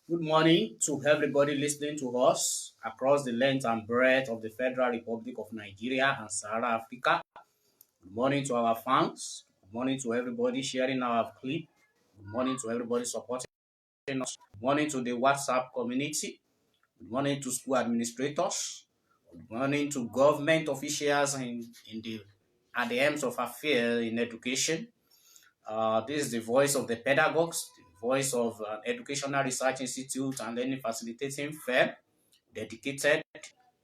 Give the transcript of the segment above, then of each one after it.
Good morning to everybody listening to us across the length and breadth of the Federal Republic of Nigeria and Sahara Africa. Good morning to our fans. Good morning to everybody sharing our clip. Good morning to everybody supporting us. Good morning to the WhatsApp community. Good morning to school administrators. Good morning to government officials at the ends of affairs in education. This is the voice of the pedagogues, the voice of an educational research institute and learning facilitating firm dedicated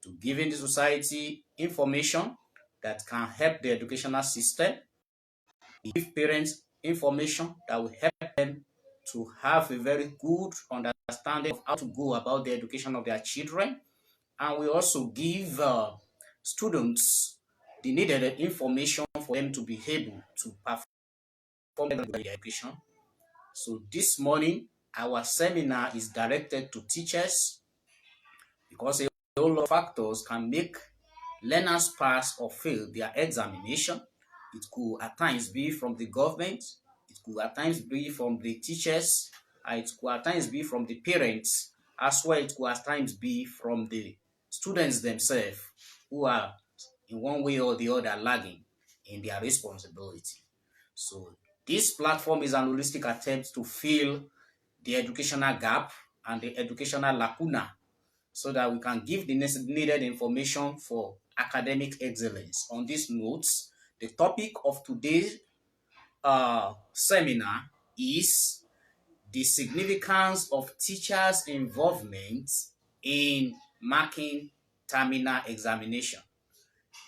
to giving the society information that can help the educational system, give parents information that will help them to have a very good understanding of how to go about the education of their children. And we also give students the needed information for them to be able to perform education. So this morning, our seminar is directed to teachers because a whole lot of factors can make learners pass or fail their examination. It could at times be from the government, it could at times be from the teachers, and it could at times be from the parents, as well it could at times be from the students themselves who are in one way or the other lagging in their responsibility. So this platform is an holistic attempt to fill the educational gap and the educational lacuna so that we can give the needed information for academic excellence. On these notes, the topic of today's seminar is the significance of teachers' involvement in marking terminal examination.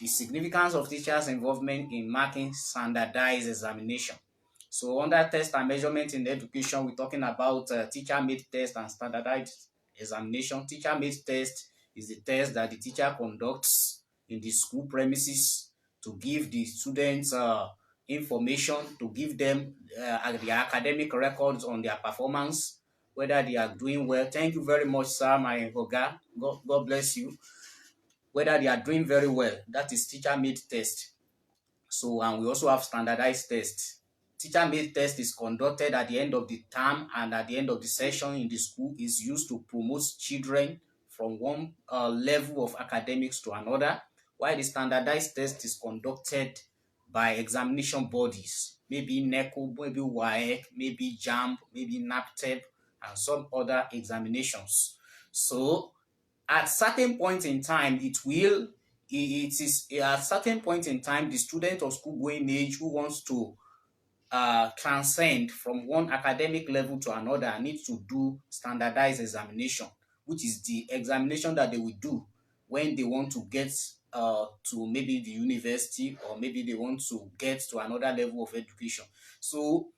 The significance of teachers' involvement in marking standardized examination. So under test and measurement in education, we're talking about teacher-made test and standardized examination. Teacher-made test is the test that the teacher conducts in the school premises to give the students information, to give them the academic records on their performance, whether they are doing well. Thank you very much, sir, my Oga. God bless you. Whether they are doing very well, that is teacher-made test. So, and we also have standardized tests. Teacher-made test is conducted at the end of the term and at the end of the session in the school, is used to promote children from one level of academics to another, while the standardized test is conducted by examination bodies, maybe NECO, maybe WAEC, maybe JAMB, maybe NAPTEP, and some other examinations. So at certain point in time, it is at certain point in time, the student of school going age who wants to transcend from one academic level to another needs to do standardized examination, which is the examination that they will do when they want to get to maybe the university, or maybe they want to get to another level of education. So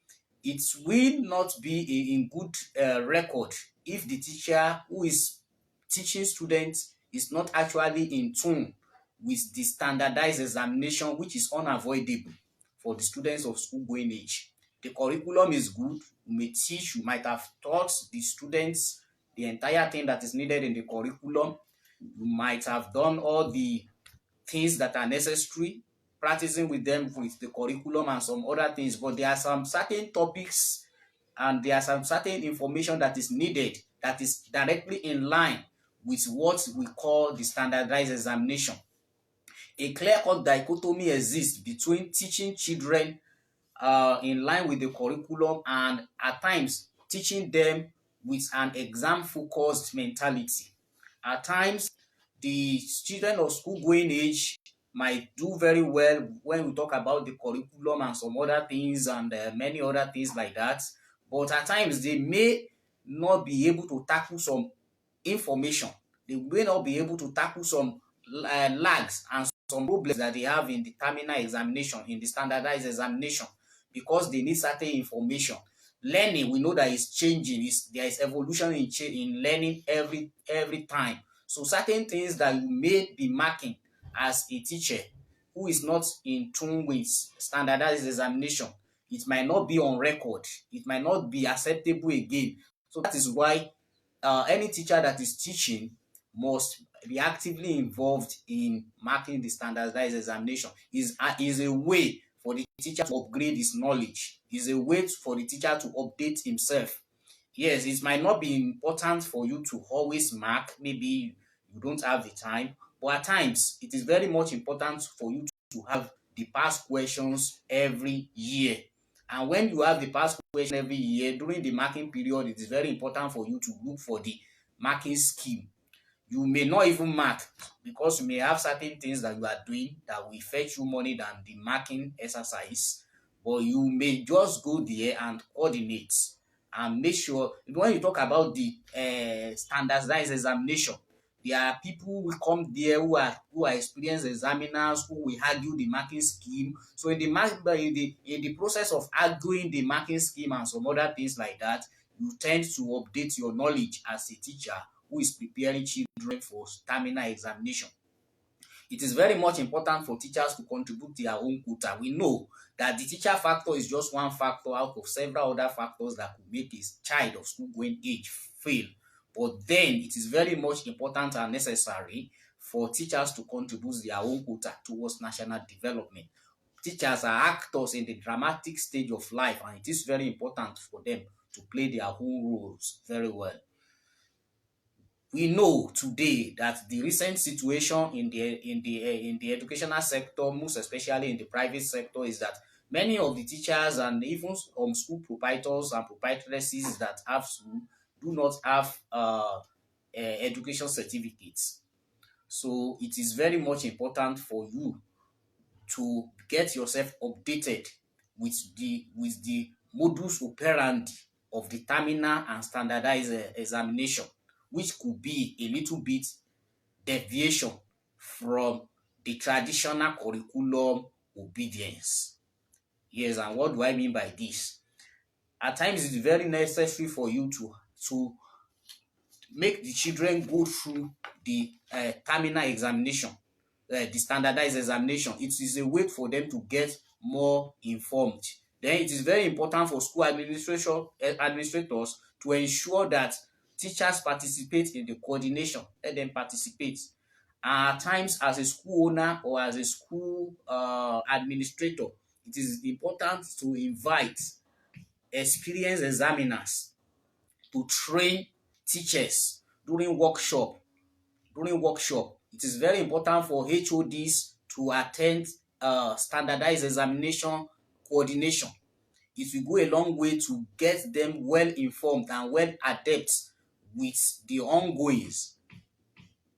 it will not be in good record if the teacher who is teaching students is not actually in tune with the standardized examination, which is unavoidable for the students of school going age. The curriculum is good. You might have taught the students the entire thing that is needed in the curriculum. You might have done all the things that are necessary, practicing with them with the curriculum and some other things, but there are some certain topics and there are some certain information that is needed that is directly in line with what we call the standardized examination. A clear-cut dichotomy exists between teaching children in line with the curriculum and at times teaching them with an exam-focused mentality. At times, the student of school-going age might do very well when we talk about the curriculum and some other things and many other things like that. But at times, they may not be able to tackle some information. They may not be able to tackle some lags and some problems that they have in the terminal examination, in the standardized examination, because they need certain information. Learning, we know that is changing. There is evolution in learning every time. So certain things that you may be marking as a teacher who is not in tune with standardized examination, it might not be on record. It might not be acceptable again. So that is why any teacher that is teaching must be actively involved in marking the standardized examination. Is a way for the teacher to upgrade his knowledge. Is a way for the teacher to update himself. Yes, it might not be important for you to always mark. Maybe you don't have the time, but at times it is very much important for you to have the past questions every year. And when you have the past question every year during the marking period, it is very important for you to look for the marking scheme. You may not even mark because you may have certain things that you are doing that will fetch you money than the marking exercise, but you may just go there and coordinate and make sure. When you talk about the standardized examination, there are people who come there who are experienced examiners who will argue the marking scheme. So in the process of arguing the marking scheme and some other things like that, you tend to update your knowledge as a teacher who is preparing children for terminal examination. It is very much important for teachers to contribute their own quota. We know that the teacher factor is just one factor out of several other factors that could make a child of school-going age fail. But then it is very much important and necessary for teachers to contribute their own quota towards national development. Teachers are actors in the dramatic stage of life, and it is very important for them to play their own roles very well. We know today that the recent situation in the educational sector, most especially in the private sector, is that many of the teachers and even school proprietors and proprietoresses that have school do not have education certificates. So it is very much important for you to get yourself updated with the modus operandi of the terminal and standardized examination, which could be a little bit deviation from the traditional curriculum obedience. Yes, and what do I mean by this? At times, it's very necessary for you to make the children go through the terminal examination, the standardized examination. It is a way for them to get more informed. Then it is very important for school administrators to ensure that teachers participate in the coordination. Let them participate. At times, as a school owner or as a school administrator, it is important to invite experienced examiners to train teachers during workshop. It is very important for HODs to attend standardized examination coordination. It will go a long way to get them well informed and well adept with the ongoings,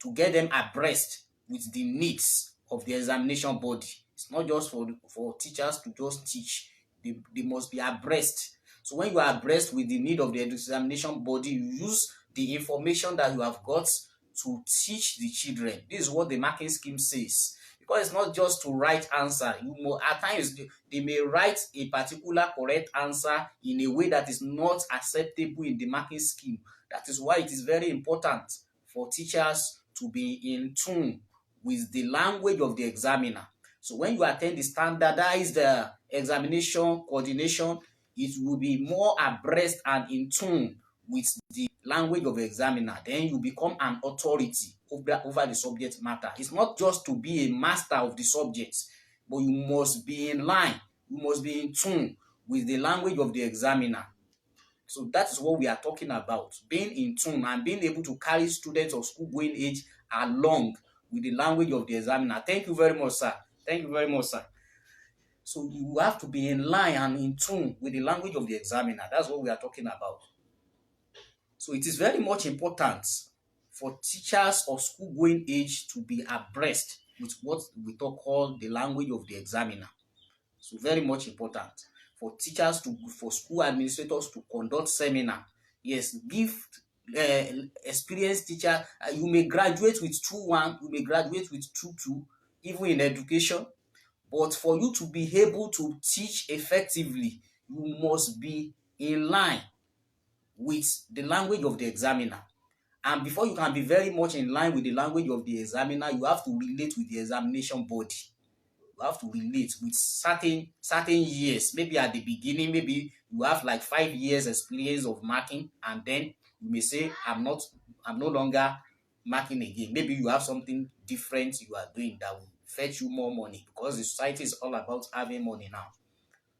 to get them abreast with the needs of the examination body. It's not just for teachers to just teach. They must be abreast. So when you are abreast with the need of the examination body, you use the information that you have got to teach the children. This is what the marking scheme says. Because it's not just to write answer. At times, they may write a particular correct answer in a way that is not acceptable in the marking scheme. That is why it is very important for teachers to be in tune with the language of the examiner. So when you attend the standardized examination coordination, it will be more abreast and in tune with the language of the examiner. Then you become an authority over the subject matter. It's not just to be a master of the subject, but you must be in line. You must be in tune with the language of the examiner. So that is what we are talking about, being in tune and being able to carry students of school-going age along with the language of the examiner. Thank you very much, sir. Thank you very much, sir. So you have to be in line and in tune with the language of the examiner. That's what we are talking about. So it is very much important for teachers of school-going age to be abreast with what we call the language of the examiner. So very much important for for school administrators to conduct seminar. Yes, give experienced teacher. You may graduate with 2-1, you may graduate with 2-2, even in education. But for you to be able to teach effectively, you must be in line with the language of the examiner. And before you can be very much in line with the language of the examiner, you have to relate with the examination body. You have to relate with certain years. Maybe at the beginning, maybe you have like 5 years experience of marking, and then you may say, I'm no longer marking again. Maybe you have something different you are doing that will fetch you more money, because the society is all about having money now.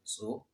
So